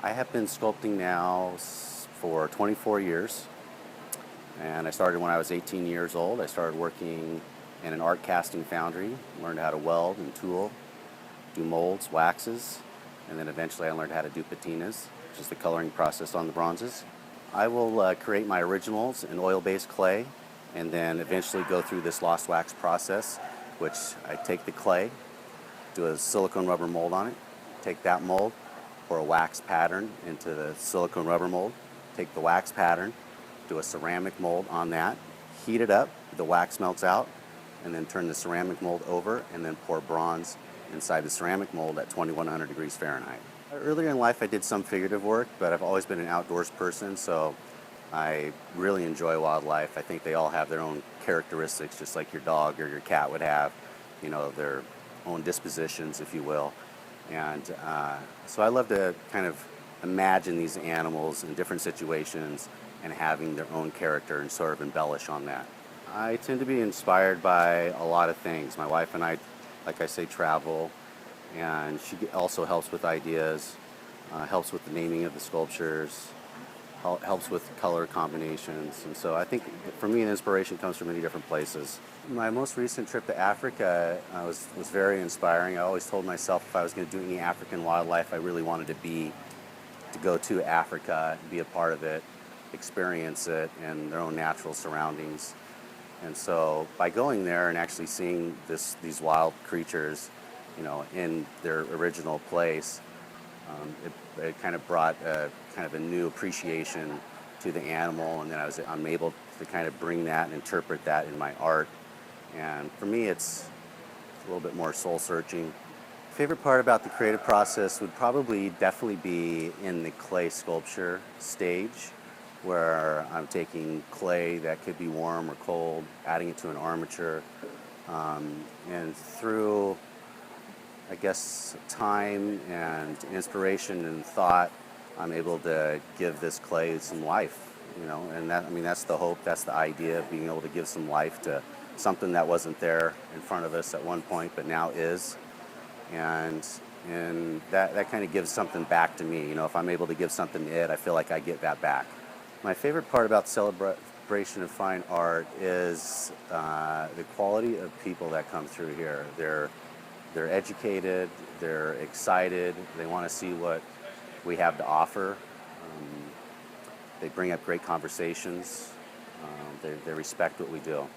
I have been sculpting now for 24 years, and I started when I was 18 years old. I started working in an art casting foundry, learned how to weld and tool, do molds, waxes, and then eventually I learned how to do patinas, which is the coloring process on the bronzes. I will create my originals in oil-based clay and then eventually go through this lost wax process, which I take the clay, do a silicone rubber mold on it, take that mold, pour a wax pattern into the silicone rubber mold, take the wax pattern, do a ceramic mold on that, heat it up, the wax melts out, and then turn the ceramic mold over and then pour bronze inside the ceramic mold at 2100 degrees Fahrenheit. Earlier in life I did some figurative work, but I've always been an outdoors person, so I really enjoy wildlife. I think they all have their own characteristics, just like your dog or your cat would have, their own dispositions, if you will. And so I love to kind of imagine these animals in different situations and having their own character and sort of embellish on that. I tend to be inspired by a lot of things. My wife and I, like I say, travel, and she also helps with ideas, helps with the naming of the sculptures, helps with color combinations. And so I think for me the inspiration comes from many different places. My most recent trip to Africa was very inspiring. I always told myself if I was going to do any African wildlife, I really wanted to go to Africa, be a part of it, experience it in their own natural surroundings. And so by going there and actually seeing these wild creatures, in their original place, it kind of brought kind of a new appreciation to the animal, and then I'm able to kind of bring that and interpret that in my art. And for me, it's a little bit more soul-searching. Favorite part about the creative process would definitely be in the clay sculpture stage, where I'm taking clay that could be warm or cold, adding it to an armature, and through, I guess, time and inspiration and thought, I'm able to give this clay some life, and that's the hope, that's the idea of being able to give some life to something that wasn't there in front of us at one point, but now is. And that kind of gives something back to me. If I'm able to give something to it, I feel like I get that back. My favorite part about the celebration of fine art is the quality of people that come through here. They're educated, they're excited, they want to see what we have to offer. They bring up great conversations. They respect what we do.